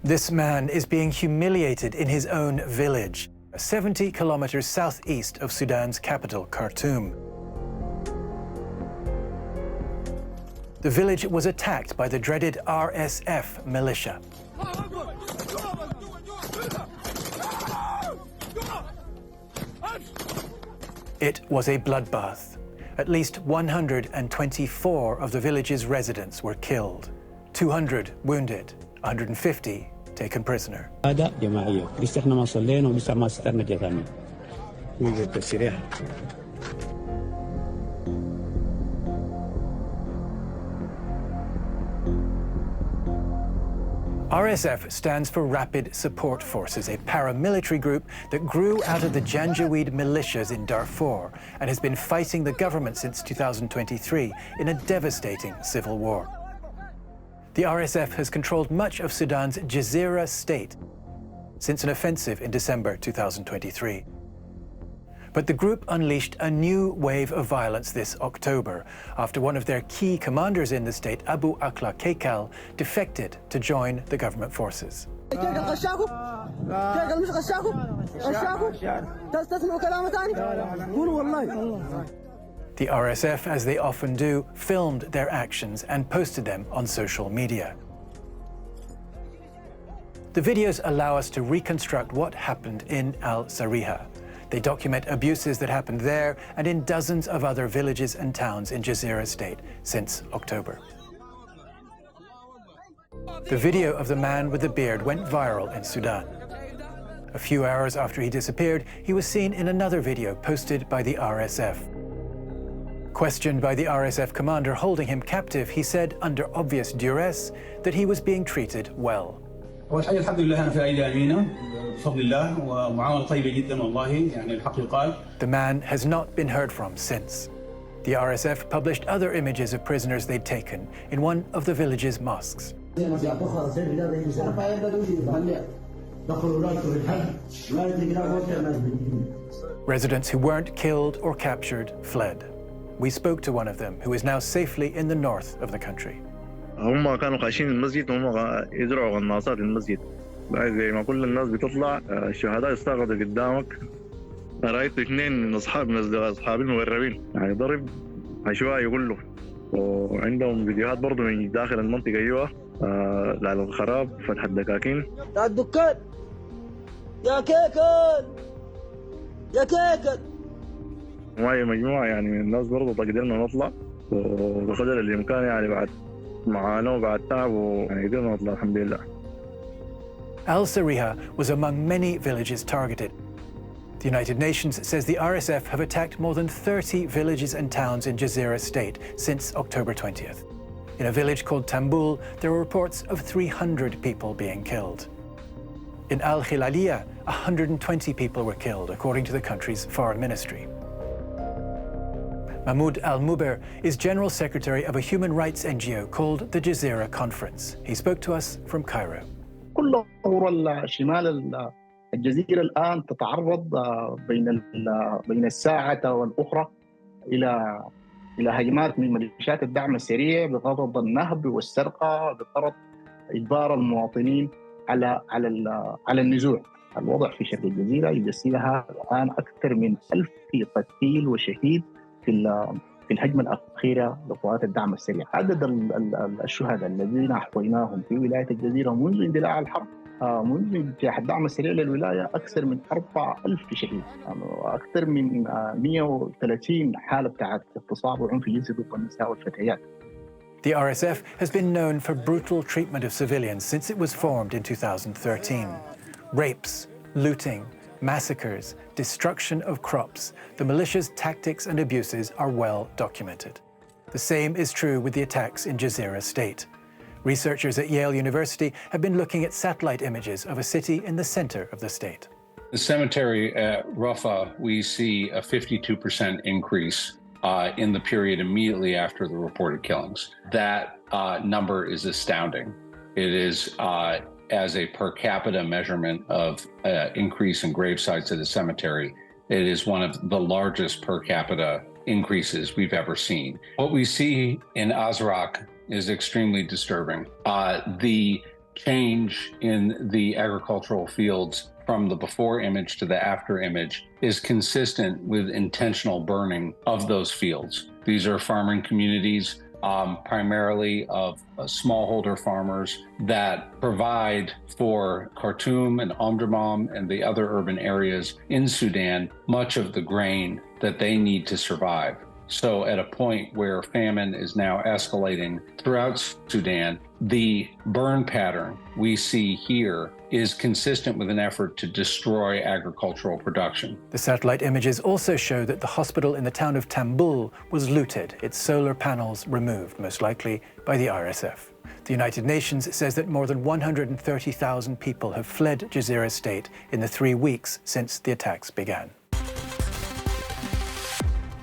This man is being humiliated in his own village, 70 kilometers southeast of Sudan's capital, Khartoum. The village was attacked by the dreaded RSF militia. It was a bloodbath. At least 124 of the village's residents were killed, 200 wounded, 150 taken prisoner. RSF stands for Rapid Support Forces, a paramilitary group that grew out of the Janjaweed militias in Darfur and has been fighting the government since 2023 in a devastating civil war. The RSF has controlled much of Sudan's Jazeera state since an offensive in December 2023. But the group unleashed a new wave of violence this October after one of their key commanders in the state, Abu Akla Keikal, defected to join the government forces. The RSF, as they often do, filmed their actions and posted them on social media. The videos allow us to reconstruct what happened in al-Sariha. They document abuses that happened there and in dozens of other villages and towns in Jazeera state since October. The video of the man with the beard went viral in Sudan. A few hours after he disappeared, he was seen in another video posted by the RSF. Questioned by the RSF commander holding him captive, he said, under obvious duress, that he was being treated well. The man has not been heard from since. The RSF published other images of prisoners they'd taken in one of the village's mosques. Residents who weren't killed or captured fled. We spoke to one of them, who is now safely in the north of the country. هم كانوا خاشين المسجد هم يزرعوا غناصات المسجد زي ما كل الناس بتطلع الشهداء يستغرقوا قدامك رأيت اثنين من أصحابي المغربين يعني ضرب عشوائي كله وعندهم فيديوهات برضه من داخل المنطقة أيوة على الخراب فتح الدكاكين يا الدكان يا كيكل يا كيكل معي مجموعة يعني من الناس برضه قدرنا نطلع وبقدر الإمكان يعني بعد معاناة وبعد تعب ويعني قدرنا نطلع الحمد لله. Al-Sariha was among many villages targeted. The United Nations says the RSF have attacked more than 30 villages and towns in Jazeera state since October 20th. In a village called Tambul, there were reports of 300 people being killed. In Al-Hilaliya, 120 people were killed, according to the country's foreign ministry. Mahmoud Al-Muber is General Secretary of a human rights NGO called the Jazeera Conference. He spoke to us from Cairo. كل شمال الجزيرة الآن تتعرض بين الساعة والأخرى إلى هجمات من ميليشيات الدعم السريع بغرض النهب والسرقة بغرض إجبار المواطنين على النزوح. الوضع في شرق الجزيرة يجسدها الآن أكثر من 1000 قتيل وشهيد في الهجمة الأخيرة لقوات الدعم السريع. عدد الشهداء الذين أحويناهم في ولاية الجزيرة منذ اندلاع الحرب منذ انفتاح الدعم السريع للولاية أكثر من 4000 شهيد وأكثر من 130 حالة بتاعت اغتصاب وعنف جنسي ضد النساء والفتيات. The RSF has been known for brutal treatment of civilians since it was formed in 2013. Rapes, looting, massacres, destruction of crops, the militia's tactics and abuses are well documented. The same is true with the attacks in Jazeera state. Researchers at Yale University have been looking at satellite images of a city in the center of the state. The cemetery at Rafah, we see a 52% increase in the period immediately after the reported killings. That number is astounding. It is as a per capita measurement of increase in grave sites at a cemetery, it is one of the largest per capita increases we've ever seen. What we see in Azraq is extremely disturbing. The change in the agricultural fields from the before image to the after image is consistent with intentional burning of those fields. These are farming communities, primarily of smallholder farmers that provide for Khartoum and Omdurman and the other urban areas in Sudan much of the grain that they need to survive. So at a point where famine is now escalating throughout Sudan, the burn pattern we see here is consistent with an effort to destroy agricultural production. The satellite images also show that the hospital in the town of Tambul was looted, its solar panels removed, most likely by the RSF. The United Nations says that more than 130,000 people have fled Jazeera state in the 3 weeks since the attacks began.